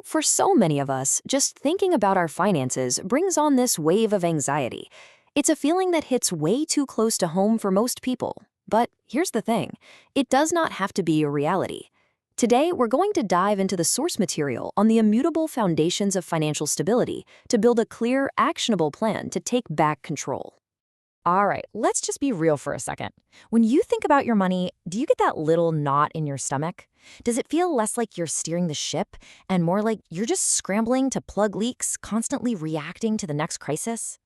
For so many of us, just thinking about our finances brings on this wave of anxiety. It's a feeling that hits way too close to home for most people. But here's the thing, it does not have to be a reality. Today, we're going to dive into the source material on the immutable foundations of financial stability to build a clear, actionable plan to take back control. All right, let's just be real for a second. When you think about your money, do you get that little knot in your stomach? Does it feel less like you're steering the ship and more like you're just scrambling to plug leaks, constantly reacting to the next crisis?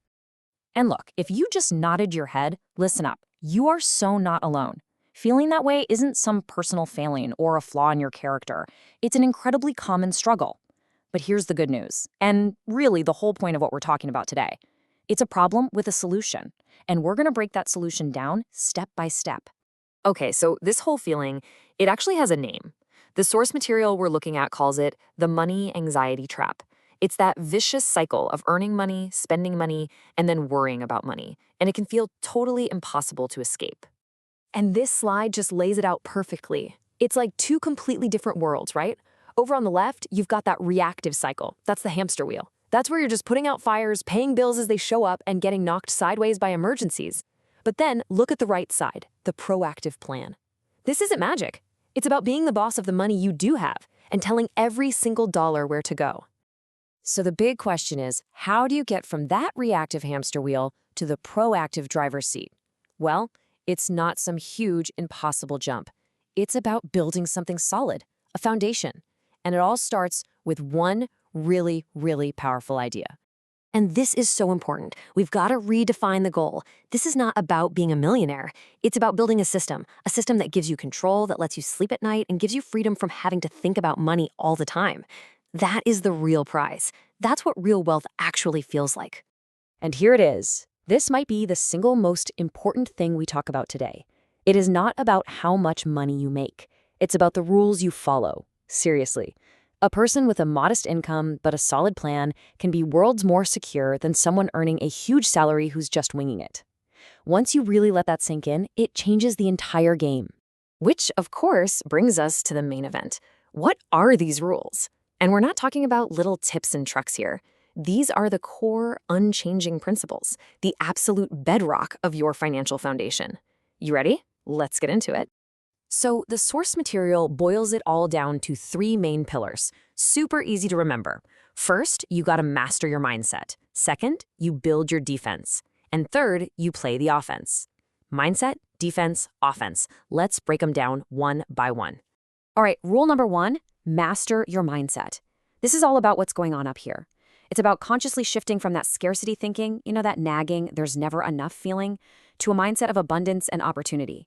And look, if you just nodded your head, listen up. You are so not alone. Feeling that way isn't some personal failing or a flaw in your character. It's an incredibly common struggle. But here's the good news, and really the whole point of what we're talking about today. It's a problem with a solution, and we're going to break that solution down step by step. Okay, so this whole feeling, it actually has a name. The source material we're looking at calls it the money anxiety trap. It's that vicious cycle of earning money, spending money, and then worrying about money, and it can feel totally impossible to escape. And this slide just lays it out perfectly. It's like two completely different worlds, right? Over on the left, you've got that reactive cycle. That's the hamster wheel. That's where you're just putting out fires, paying bills as they show up, and getting knocked sideways by emergencies. But then look at the right side, the proactive plan. This isn't magic. It's about being the boss of the money you do have and telling every single dollar where to go. So the big question is, how do you get from that reactive hamster wheel to the proactive driver's seat? Well, it's not some huge, impossible jump. It's about building something solid, a foundation. And it all starts with one really, really powerful idea. And this is so important. We've got to redefine the goal. This is not about being a millionaire. It's about building a system that gives you control, that lets you sleep at night, and gives you freedom from having to think about money all the time. That is the real prize. That's what real wealth actually feels like. And here it is. This might be the single most important thing we talk about today. It is not about how much money you make. It's about the rules you follow. Seriously. A person with a modest income but a solid plan can be worlds more secure than someone earning a huge salary who's just winging it. Once you really let that sink in, it changes the entire game. Which, of course, brings us to the main event. What are these rules? And we're not talking about little tips and tricks here. These are the core, unchanging principles, the absolute bedrock of your financial foundation. You ready? Let's get into it. So the source material boils it all down to three main pillars. Super easy to remember. First, you gotta master your mindset. Second, you build your defense. And third, you play the offense. Mindset, defense, offense. Let's break them down one by one. All right, rule number one, master your mindset. This is all about what's going on up here. It's about consciously shifting from that scarcity thinking, that nagging, there's never enough feeling, to a mindset of abundance and opportunity.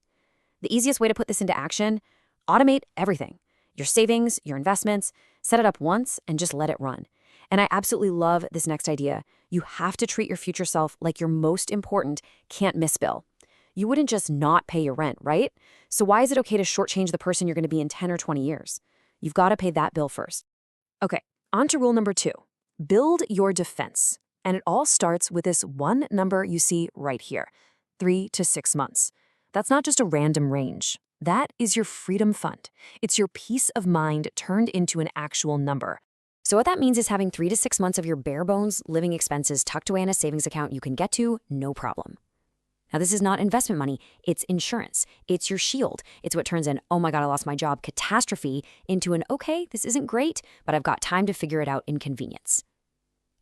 The easiest way to put this into action, automate everything. Your savings, your investments, set it up once and just let it run. And I absolutely love this next idea. You have to treat your future self like your most important, can't miss bill. You wouldn't just not pay your rent, right? So why is it okay to shortchange the person you're going to be in 10 or 20 years? You've got to pay that bill first. Okay, on to rule number two. Build your defense. And it all starts with this one number you see right here, 3 to 6 months. That's not just a random range. That is your freedom fund. It's your peace of mind turned into an actual number. So what that means is having 3 to 6 months of your bare bones living expenses tucked away in a savings account you can get to, no problem. Now, this is not investment money. It's insurance. It's your shield. It's what turns an, oh my God, I lost my job catastrophe into an, okay, this isn't great, but I've got time to figure it out inconvenience.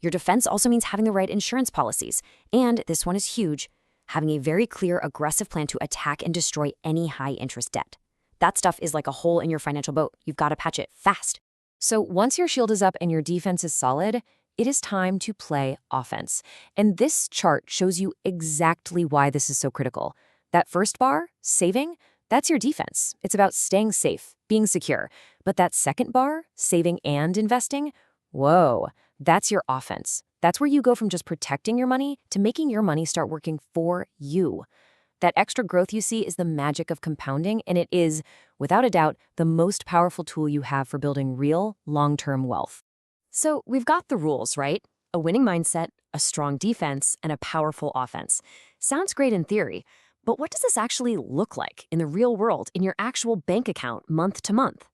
Your defense also means having the right insurance policies. And this one is huge, having a very clear, aggressive plan to attack and destroy any high-interest debt. That stuff is like a hole in your financial boat. You've got to patch it fast. So once your shield is up and your defense is solid, it is time to play offense. And this chart shows you exactly why this is so critical. That first bar, saving, that's your defense. It's about staying safe, being secure. But that second bar, saving and investing, whoa, that's your offense. That's where you go from just protecting your money to making your money start working for you. That extra growth you see is the magic of compounding, and it is, without a doubt, the most powerful tool you have for building real, long-term wealth. So we've got the rules, right? A winning mindset, a strong defense, and a powerful offense. Sounds great in theory, but what does this actually look like in the real world, in your actual bank account, month to month?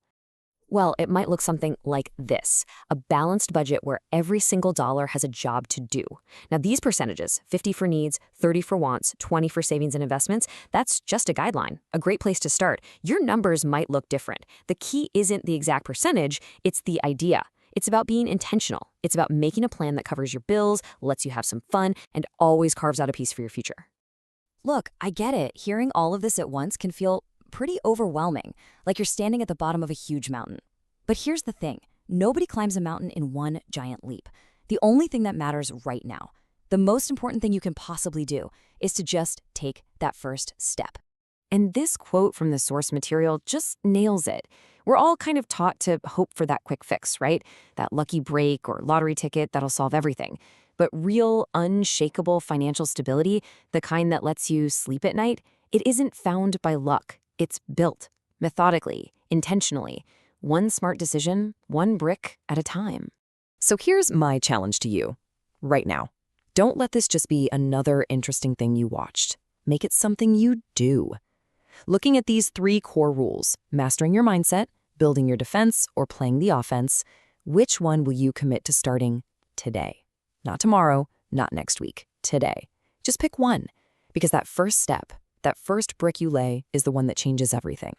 Well, it might look something like this: a balanced budget where every single dollar has a job to do. Now, these percentages, 50 for needs, 30 for wants, 20 for savings and investments, that's just a guideline, a great place to start. Your numbers might look different. The key isn't the exact percentage, it's the idea. It's about being intentional. It's about making a plan that covers your bills, lets you have some fun, and always carves out a piece for your future. Look, I get it. Hearing all of this at once can feel pretty overwhelming, like you're standing at the bottom of a huge mountain. But here's the thing. Nobody climbs a mountain in one giant leap. The only thing that matters right now, the most important thing you can possibly do, is to just take that first step. And this quote from the source material just nails it. We're all kind of taught to hope for that quick fix, right? That lucky break or lottery ticket that'll solve everything. But real, unshakable financial stability, the kind that lets you sleep at night, it isn't found by luck. It's built methodically, intentionally, one smart decision, one brick at a time. So here's my challenge to you right now. Don't let this just be another interesting thing you watched. Make it something you do. Looking at these 3 core rules, mastering your mindset, building your defense, or playing the offense, which one will you commit to starting today? Not tomorrow, not next week, today. Just pick one, because that first step, that first brick you lay, is the one that changes everything.